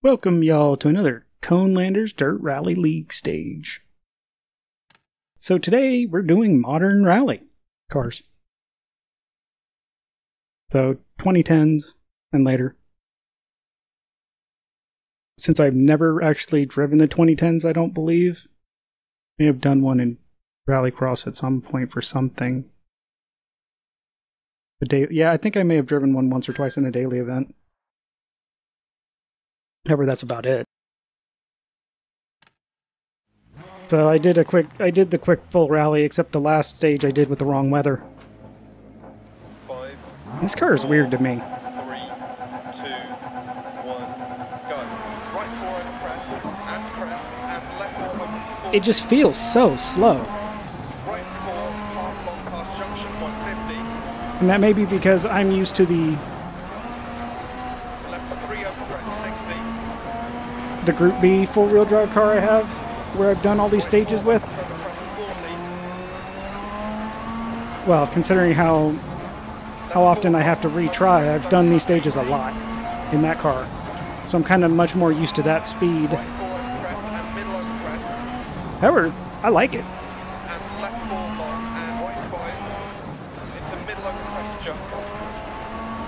Welcome y'all to another Conelanders Dirt Rally League stage. So today we're doing modern rally cars. So 2010s and later. Since I've never actually driven the 2010s, I don't believe. May have done one in Rallycross at some point for something. Yeah, I think I may have driven one once or twice in a daily event. However, that's about it. So I did the quick full rally, except the last stage I did with the wrong weather. This car is weird to me. 3, 2, 1, go. Right 4 over crest, and crest, and left 4 over 4. It just feels so slow. Right 4, half long past junction 150. And that may be because I'm used to the Left 3 over crest 60. Group B four-wheel drive car I have, where I've done all these stages with. Well, considering how often I have to retry, I've done these stages a lot in that car. So I'm kind of much more used to that speed. However, I like it. And left 4 long and right 5 into middle over crest jump.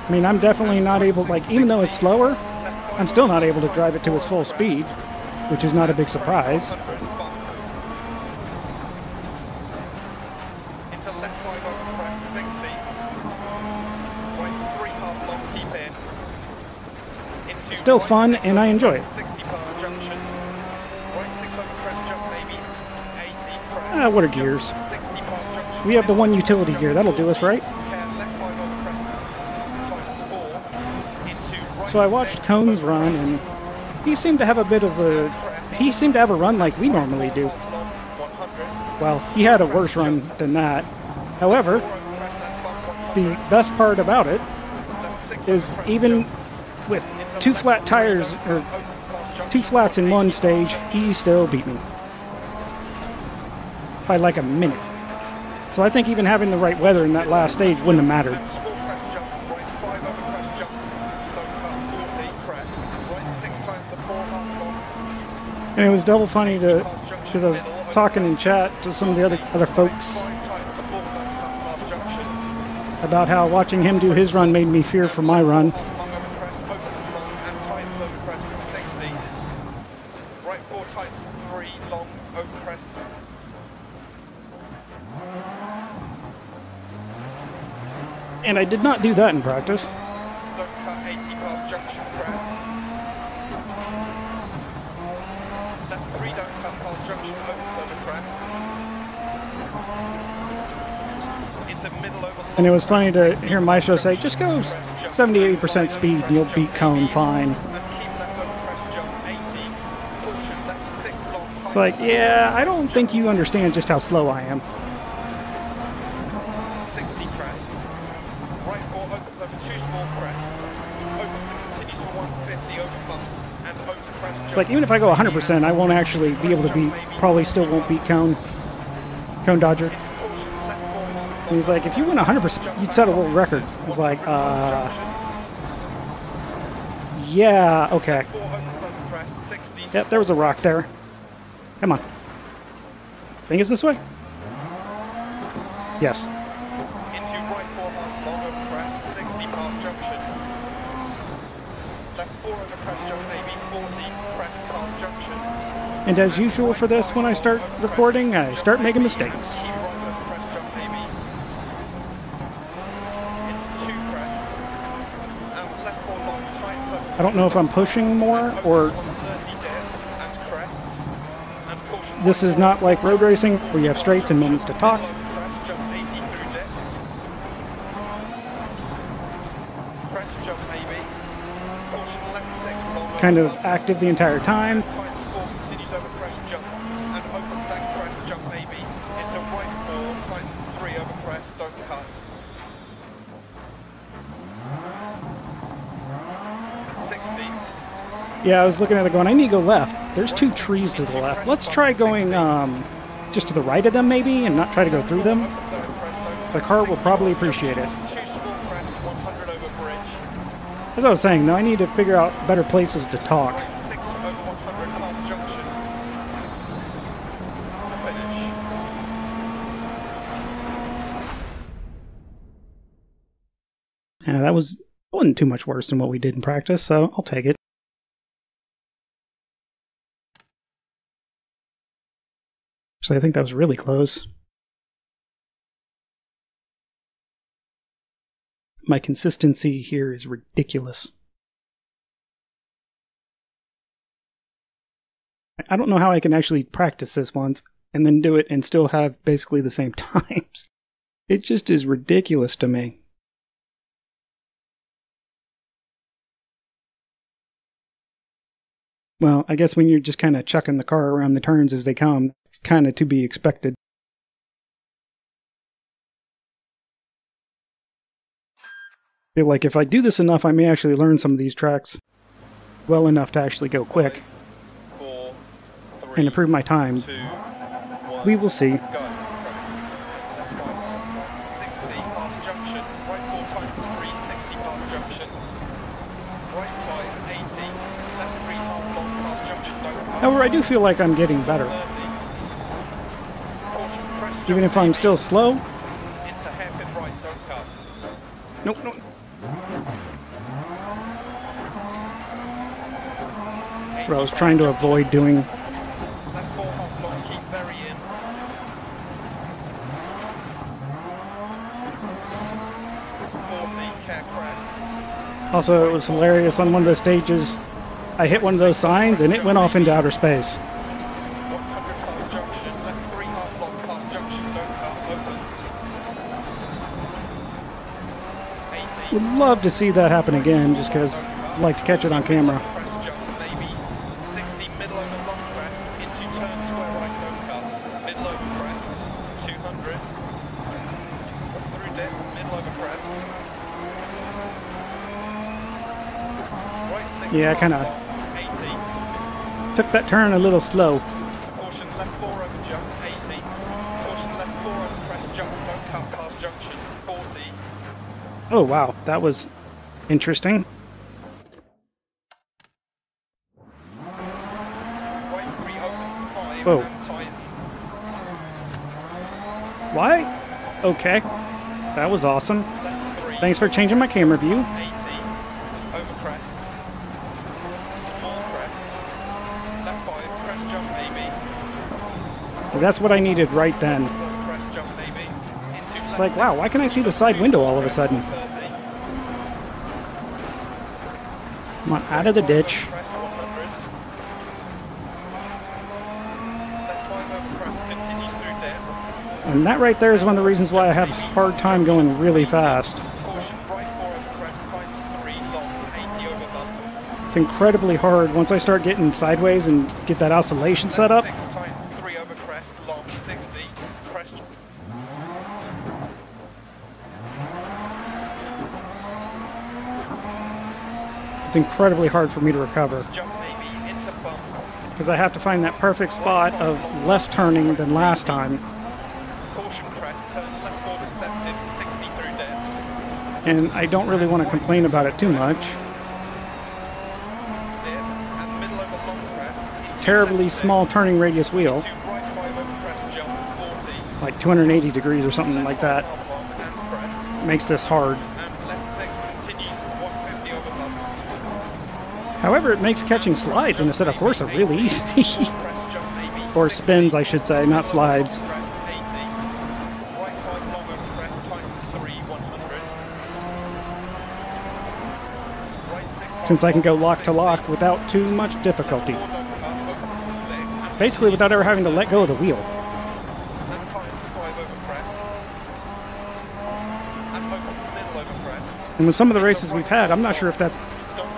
I mean, I'm definitely not able, like, even though it's slower, I'm still not able to drive it to its full speed, which is not a big surprise. Into left 5 over crest 60. Right 3 half long, keep in. Into Still right fun, 6 and I enjoy it. 60 bar junction. Right 6 over crest jump maybe. 80 crest. What are gears? 60 bar junction. We have the one utility gear, that'll do us, right? So I watched Cones run, and he seemed to have a run like we normally do. Well, he had a worse run than that. However, the best part about it is even with 2 flat tires, or 2 flats in one stage, he still beat me by like a minute. So I think even having the right weather in that last stage wouldn't have mattered. And it was double funny because I was talking in chat to some of the other folks about how watching him do his run made me fear for my run. And I did not do that in practice. And it was funny to hear Maestro say, just go 70-80% speed and you'll beat Cone fine. It's like, yeah, I don't think you understand just how slow I am. It's like, even if I go 100%, I won't actually be able to beat, probably still won't beat Cone Dodger. And he's like, if you went 100%, you'd set a world record. I was like, yeah, okay. Yep, there was a rock there. Come on. Think it's this way? Yes. And as usual for this, when I start recording, I start making mistakes. I don't know if I'm pushing more or this is not like road racing where you have straights and moments to talk. Kind of active the entire time. Yeah, I was looking at it going, I need to go left. There's 2 trees to the left. Let's try going just to the right of them maybe and not try to go through them. The car will probably appreciate it. As I was saying, though, I need to figure out better places to talk. wasn't too much worse than what we did in practice, so I'll take it. Actually, I think that was really close. My consistency here is ridiculous. I don't know how I can actually practice this once and then do it and still have basically the same times. It just is ridiculous to me. Well, I guess when you're just kind of chucking the car around the turns as they come, it's kind of to be expected. I feel like if I do this enough, I may actually learn some of these tracks well enough to actually go quick. 4, 3, And improve my time. 2, 1, We will see. go. 60 past junction, right 4 times 3, 60 past junction, right 5, 80, left 3 half long past junction, don't cut. However, I do feel like I'm getting better. 30. Caution, press Even if I'm still slow. into hairpin right, don't cut. Nope, nope. What I was trying to avoid doing. Left 4 half long, keep very in. 40, care crest. Also, it was hilarious on one of the stages. I hit one of those signs and it went off into outer space. 100 past junction, left 3 half long past junction, don't cut, open. 80. Would love to see that happen again, just because I'd like to catch it on camera. Crest jump, maybe. 60, middle over long crest, into turn square right, don't cut. Middle over crest, 200. Through dip, middle over crest. Right 6 Yeah, I kinda- half long, 80. Took that turn a little slow. Caution left 4 over jump, 80. Caution left 4 over crest jump, don't cut past junction, 40. Oh wow, that was interesting. Right 3 open, 5, Whoa. and tight. Why? Okay. That was awesome. Left 3. Thanks for changing my camera view. 80. Over crest. Small crest. Left 5, crest jump maybe. Because that's what I needed right then. Over crest jump maybe. Into It's like, wow, why can I see the side window all of a sudden? 30. Come on, out of the ditch. Crest 100. Left 5 over crest continues through dip. And that right there is one of the reasons why I have a hard time going really fast. Caution right 4 over crest times 3 long, 80 over bump. It's incredibly hard once I start getting sideways and get that oscillation set up. 6 times 3 over crest, long 60. Crest It's incredibly hard for me to recover jump maybe into bump. because I have to find that perfect spot of less turning than last time. Caution crest, turn left 4 deceptive, 60 through dip. And I don't really want to complain about it too much. Dip and middle over long crest. Terribly small turning radius wheel, To right 5 over crest jump, 40. like 280 degrees or something like that, Half long and crest. makes this hard. And left 6 continues, 150 over bump. However, it makes catching slides in a set of Corsa really easy. Crest jump maybe. Or spins, I should say, not slides. Crest 80. Right 5 long over crest times 3, 100. Right 6 Since I can go lock to lock without too much difficulty. Basically without ever having to let go of the wheel. And times 5 over crest. And open middle over crest. And with some of the races we've had, I'm not sure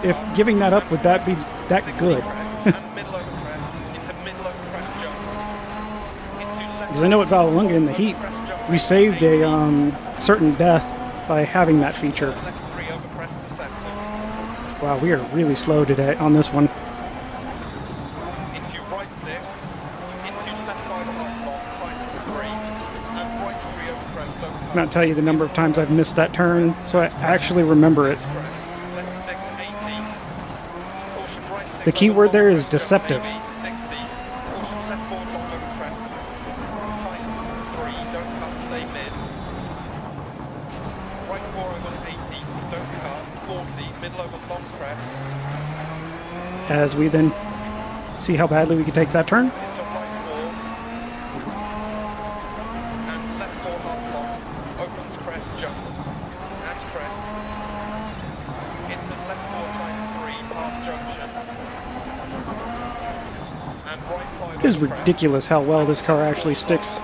if giving that up, would that be that good? And middle over crest. Into middle over crest jump. Into left Because I know at Vallelunga in the heat, crest jump. we saved a certain death by having that feature. Left 3 over crest deceptive. Wow, we are really slow today on this one. Into right 6. Into left 5 half long, times 3. And right 3 over crest, don't I'm cut. not tell you the number of times I've missed that turn, so I actually remember it. Crest. Left 6, 80. Caution right 6 The key over word long there is crest, deceptive. maybe 60. Caution left 4 long over crest. Times 3, don't cut, stay mid. Right 4 over 80, don't cut. as we then see how badly we can take that turn. Into right 4. And left 4 half long. Opens crest, jump. And crest. Into left 4 times 3, past junction. And right 5. It is ridiculous how well this car actually sticks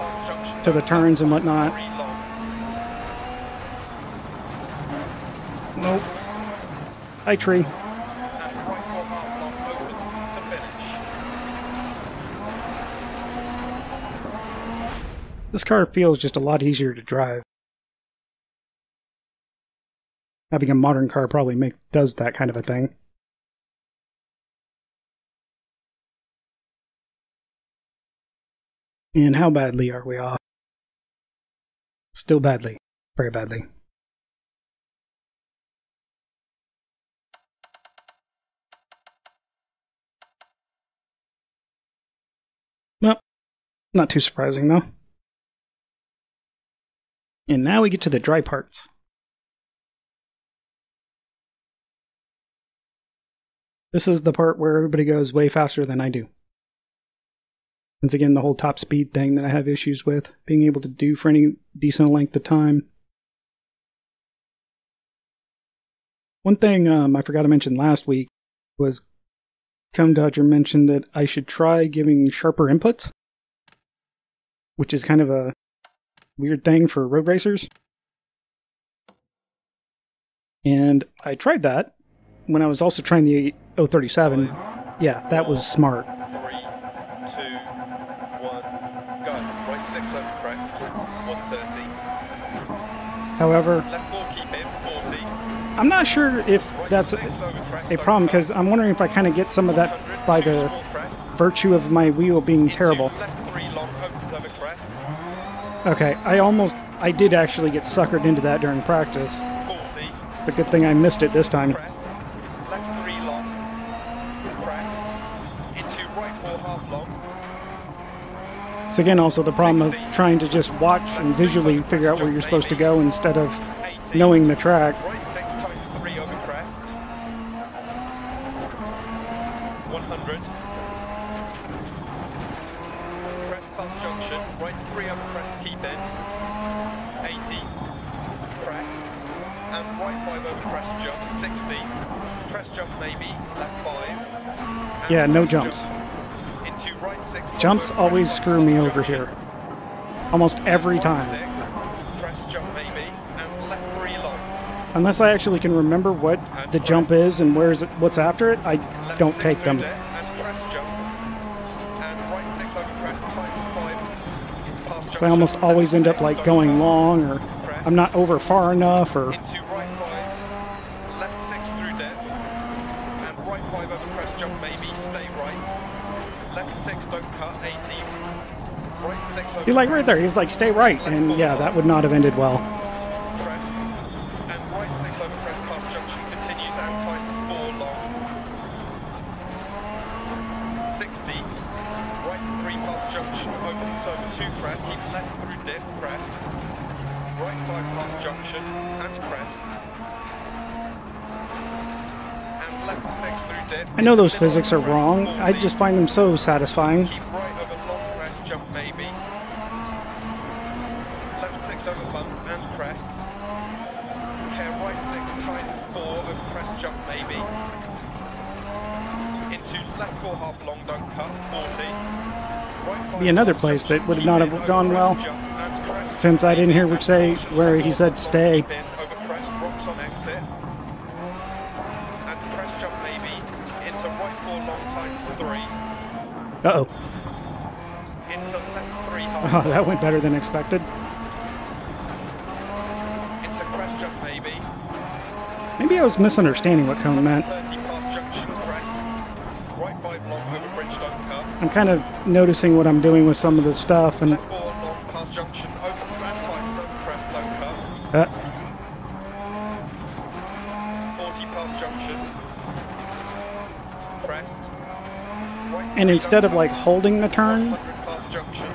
to the turns and whatnot. Nope. Hi, tree. This car feels just a lot easier to drive. Having a modern car probably does that kind of a thing. And how badly are we off? Still badly. Very badly. Well, not too surprising though. And now we get to the dry parts. This is the part where everybody goes way faster than I do. Once again, the whole top speed thing that I have issues with being able to do for any decent length of time. One thing I forgot to mention last week was Cone Dodger mentioned that I should try giving sharper inputs, which is kind of a weird thing for road racers. And I tried that when I was also trying the 037. Yeah, that was smart. 3, 2, 1, go. Right 6 over crest, 130. However, Left 4 keep in, 40. I'm not sure if that's a problem, because I'm wondering if I kind of get some of that by the virtue of my wheel being terrible. Left 3 long, opens over crest. Okay, I did actually get suckered into that during practice. 40. It's a good thing I missed it this time. Crest. Left 3 long. Crest. Into right 4 half long. It's again also the problem of trying to just watch and visually figure out where you're supposed to go instead of 80. knowing the track. Right 6 times 3 over crest. 100. Crest past junction. Right 3 over crest, keep in. 80. Crest. And right 5 over crest jump. 60. Crest jump maybe. Left 5. And Yeah, no crest jumps. jump. Into right 6. Jumps over always crest, screw me past over junction. here. Almost every Right time. 6. Crest jump maybe. And left 3 long. Unless I actually can remember what the jump is and what's after it, I Left don't 6 take them. through there, and crest jump. And right 6 over crest, times 5. Past So I junction, almost always end up left like 6 going over long, or crest, I'm not over far enough, or into right 5. Left 6 through depth. And right 5 over crest jump maybe, stay right. Left 6 don't cut, 80. Right 6 over he like right there. He was like, "Stay right," and yeah, that would not have ended well. crest. And right 6 over crest past junction continues and times 4 long. 60. Right 3 past junction opens over 2 crest. Keep left through dip, crest. Right 5 past junction and crest. And left 6 through dip. I know those Middle physics are over crest, wrong. I 40. just find them so satisfying. Keep right over long crest, jump maybe. Left 6 over bump and crest. Care right 6 times 4 over crest, jump maybe. Into left 4 half long, don't cut, 40. Right 5 Be another past place that junction, would keep not in have over gone crest, well, jump and crest. since I didn't hear which say Junction, where left he 4 said half long, stay. keep in over crest, rocks on exit. And crest jump maybe. Into right 4 long times 3. Uh-oh. Into left 3 half Oh, long. that went better than expected. Into crest jump maybe. Maybe I was misunderstanding what Cone meant. 30 past junction crest. Right 5 long over bridge don't cut. I'm kind of noticing what I'm doing with some of this stuff, and Left 4 long past junction open and tight over crest don't cut. 40 past junction. Crest. Right and 3 instead of don't like cut. holding the turn, 100 past junction.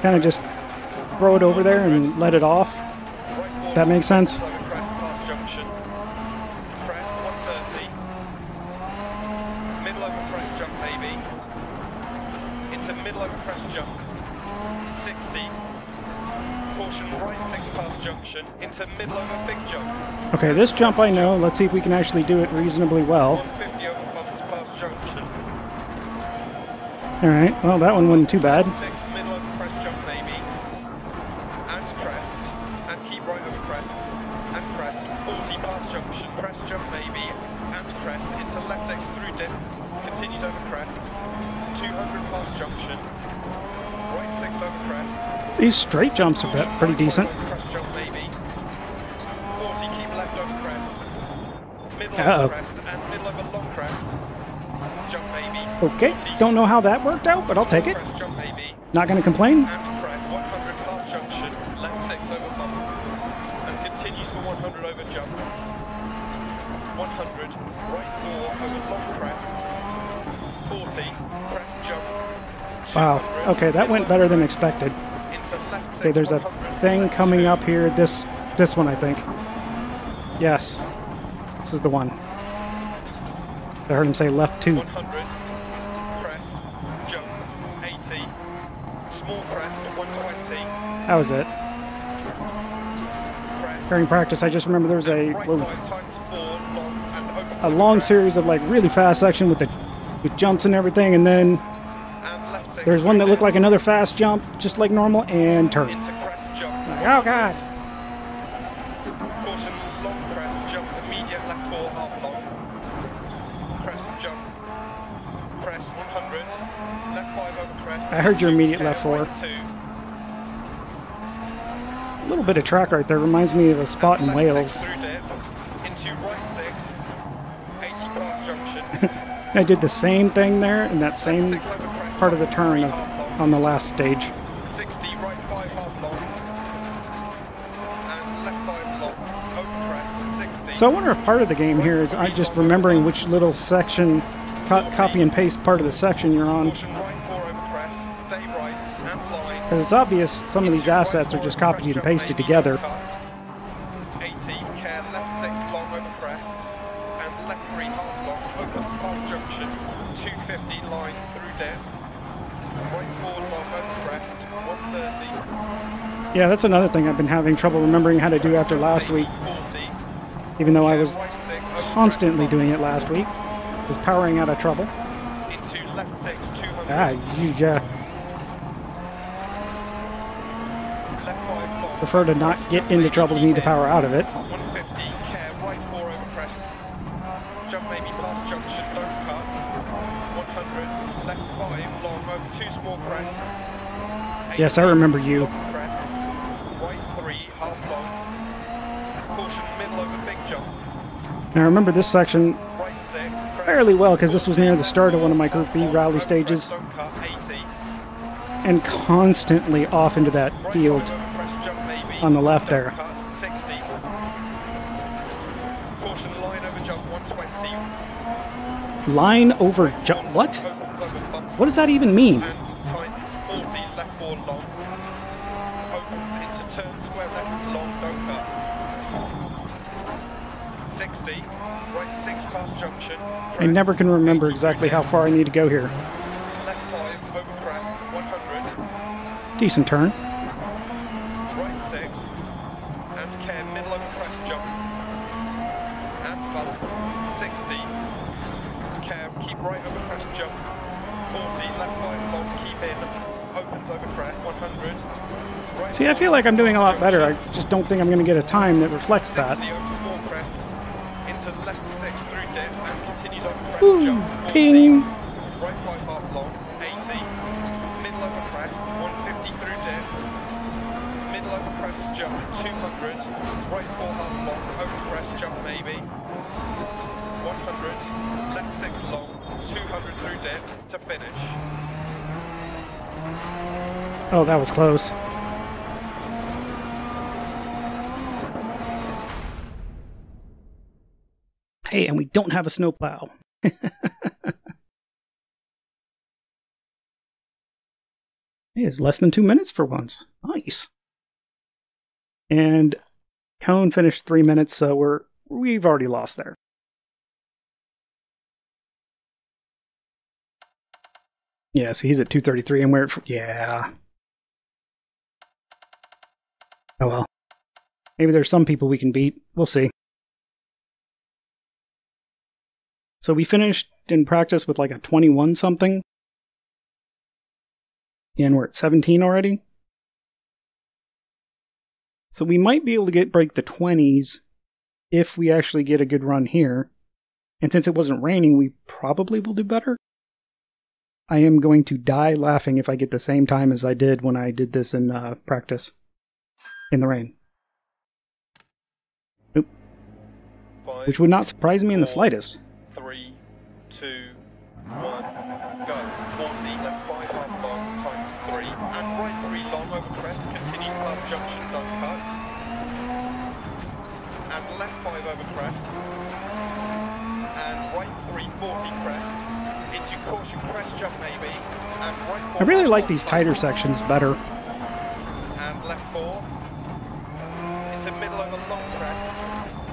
kind of just throw it over there and let it off. Right 4 That makes sense. over crest past junction. Crest 130. over crest jump maybe. Into middle over crest jump. 60. Caution right 6 past junction. Into middle over big jump. Okay, this jump I know. Let's see if we can actually do it reasonably well. 150 over bumps past junction. Alright, well that one wasn't too bad. 6 middle over crest jump maybe. And crest. And keep right over crest. And crest. 40 past junction. Crest jump maybe. And crest. Into left 6 through dip. Continues over crest. 200 past junction. Right 6 over crest. These straight jumps are pretty decent. Crest jump maybe. 40 keep left over crest. Middle Uh-oh. over crest and middle over long crest. Jump maybe. Okay, don't know how that worked out, but I'll take it. Crest jump maybe. Not gonna complain. And crest 100 past junction. Left 6 over bump. And continues to 100 over jump. 100. Right 4 over long crest. 40. Crest jump. Wow, okay, that went better than expected. Okay, there's a thing coming up here. This one, I think. Yes. This is the one. I heard him say left 2. 100. Crest. Jump. 80. Small crest. 120. That was it. Crest. During practice, I just remember there was Right a 5 times 4 long and open. long series of like really fast section with jumps and everything, and then And left 6 there's one that looked like another fast jump, just like normal, and turn. into crest jump. Like, oh god! Caution, long crest, jump, immediate left 4, half long. Crest, jump. Crest, 100. Left 5 over crest. I heard your immediate left Right 4. 2. A little bit of track right there reminds me of a spot in Left Wales. 6 through dip. Into right 6. 80 past junction. I did the same thing there in that same 6 over crest. part of the turn Half long. on the last stage. 60, right 5 half long. And left 5 long. Over crest, 60. So I wonder if part of the game here is I just remembering which little section, copy and paste part of the section you're on. Caution, right 4 over crest. Stay right and line. Because it's obvious some of these assets are just copied and pasted together. 80, care left 6 long over crest, and left 3 half long, opens past junction, 250 line through dip, right 4 long over crest, 130. Yeah, that's another thing I've been having trouble remembering how to do after last week, 40, even though I was right 6 over constantly doing it last week. Was powering out of trouble. crest, into left 6, 200, Ah, you left 5 long, prefer to not get into trouble to need to power out of it. 150, care right 4 over crest, jump maybe past junction, don't cut, 100, left 5 long over 2 small crest, Yes, I remember you. long crest, right 3 half long, caution middle over big jump, Now I remember this section right 6, crest, fairly well because this was near the start of one of my Group B rally stages, don't cut, 80, and constantly off into that right field. 5 over crest jump maybe, on the left don't there. cut, 60, caution line over jump 120, Line over jump. What? opens over bump, What does that even mean? and tight 40 left 4 long, opens into turn square left long, don't cut, 60, right 6 past junction, I never can remember exactly how far I need to go here. left 5 over crest 100, Decent turn. right 6, and care middle over crest jump, and bump, 60, care keep right over crest jump, 40 left 5 long, keep in, opens over crest 100, right See, I feel like I'm doing a lot better. I just don't think I'm going to get a time that reflects that. 60 over small crest, into left 6 through dip, and continues over crest Ooh, jump, 40, ping! right 5 half long, 80, middle over crest, 150 through dip, middle over crest jump, 200, right 4 half long, over crest jump maybe, 100, left 6 long, 200 through dip, to finish. Oh, that was close. Hey, and we don't have a snowplow. Hey, it's less than 2 minutes for once. Nice. And Cone finished 3 minutes, so we've already lost there. Yeah, so he's at 233 and we're at... Yeah. Oh well. Maybe there's some people we can beat. We'll see. So we finished in practice with like a 21 something. And we're at 17 already. So we might be able to break the 20s if we actually get a good run here. And since it wasn't raining, we probably will do better. I am going to die laughing if I get the same time as I did when I did this in practice. In the rain. Oop. 5, Which would not surprise me in the 4, slightest. 3, 2, 1, go. 40, left 5 half long, times 3. And right 3 long over crest, continue past junctions uncut. And left 5 over crest. And right 3, 40 crest. Into caution crest jump maybe. And right 4. I really like these tighter sections better. And left 4. Into middle over long crest.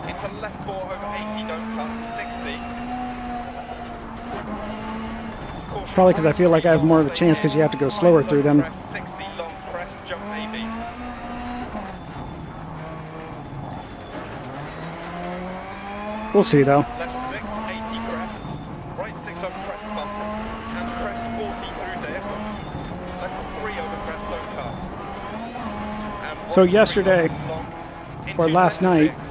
Into left 4 over 80, don't cut, 60. Caution Probably because I feel like I have more of a chance because you have to go slower through them. 60 long crest, jump maybe. We'll see though. Left 6, 80 crest. Right 6 over crest bump. And crest 40 through dip. Left 3 over crest don't cut. And right So 3 yesterday, long, into or last left night, 6.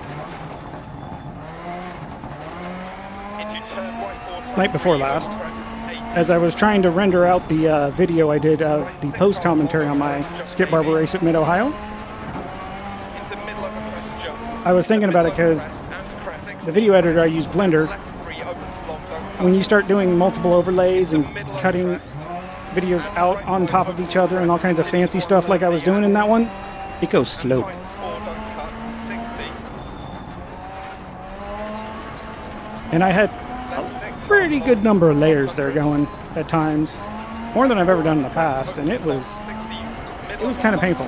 Into turn right 4, night before 3 over last, crest, 80. as I was trying to render out the video I did, the post commentary on my Skip Barber race at Mid-Ohio, Into middle over crest jump. I was thinking about it because the video editor I use, Blender, Left 3 opens long, don't cut. when you start doing multiple overlays and cutting videos out on top of each other and all kinds of fancy stuff like I was doing in that one, it goes slow. Times 4 don't cut, 60. And I had a pretty good number of layers there going at times, more than I've ever done in the past, and it was kind of painful.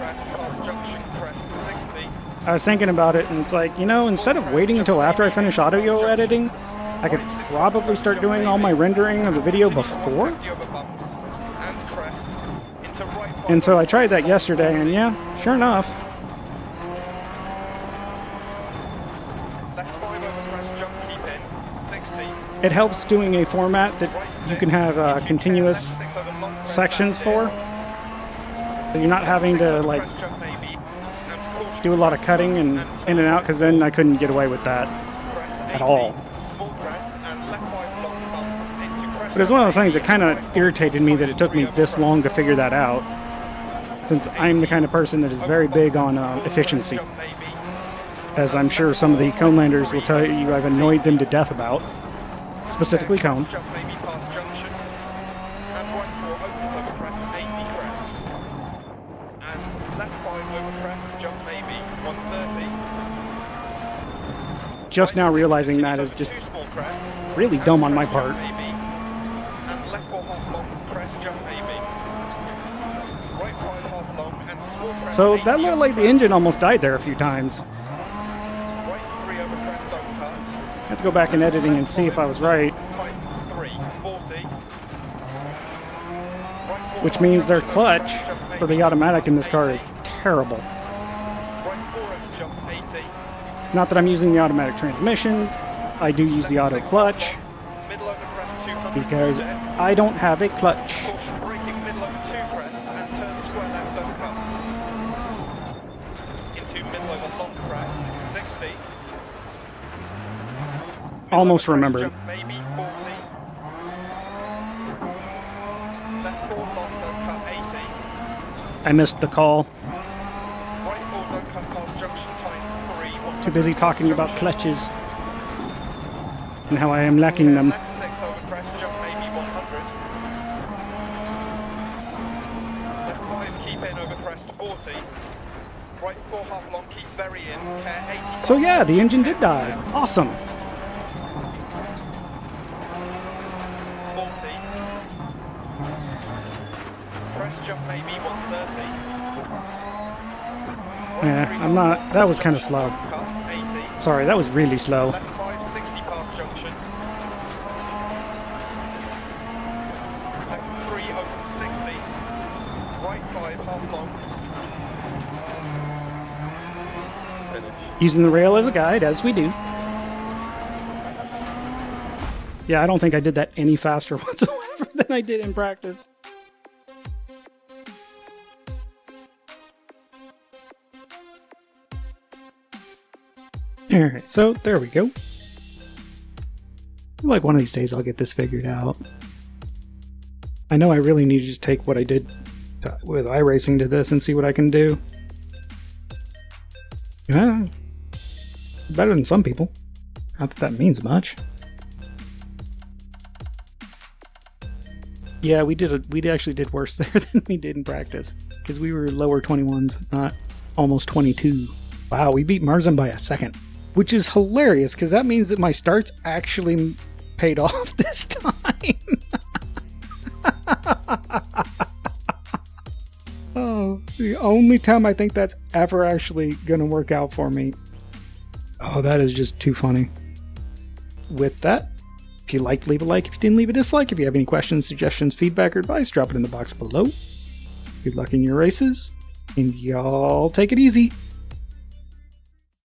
I was thinking about it, and it's like, you know, instead of waiting until after I finish audio editing, I could probably start doing all my rendering of the video before. And so I tried that yesterday, and yeah, sure enough, it helps doing a format that you can have continuous sections for. So you're not having to, like, do a lot of cutting and in and out, because then I couldn't get away with that at all. But it's one of those things that kind of irritated me that it took me this long to figure that out, since I'm the kind of person that is very big on efficiency, as I'm sure some of the Conelanders will tell you I've annoyed them to death about, specifically Cone. Just now realizing that is just really dumb on my part. So that looked like the engine almost died there a few times. I have to go back in editing and see if I was right. Which means their clutch for the automatic in this car is terrible. Not that I'm using the automatic transmission, I do use the auto clutch, because I don't have a clutch. Almost remembered. I missed the call. Too busy talking about clutches and how I am lacking them. So yeah, the engine did die. Awesome. Yeah, I'm not. That was kind of slow. Sorry, that was really slow. right 5, half long. Finish. Using the rail as a guide, as we do. Yeah, I don't think I did that any faster whatsoever than I did in practice. Alright, so there we go. Like one of these days I'll get this figured out. I know I really need to just take what I did with iRacing to this and see what I can do. Yeah, better than some people. Not that that means much. Yeah, we actually did worse there than we did in practice because we were lower 21s, not almost 22. Wow, we beat Marzan by a second, which is hilarious because that means that my starts actually paid off this time. Oh, the only time I think that's ever actually going to work out for me. Oh, that is just too funny. With that, if you liked, leave a like. If you didn't, leave a dislike. If you have any questions, suggestions, feedback, or advice, drop it in the box below. Good luck in your races, and y'all take it easy.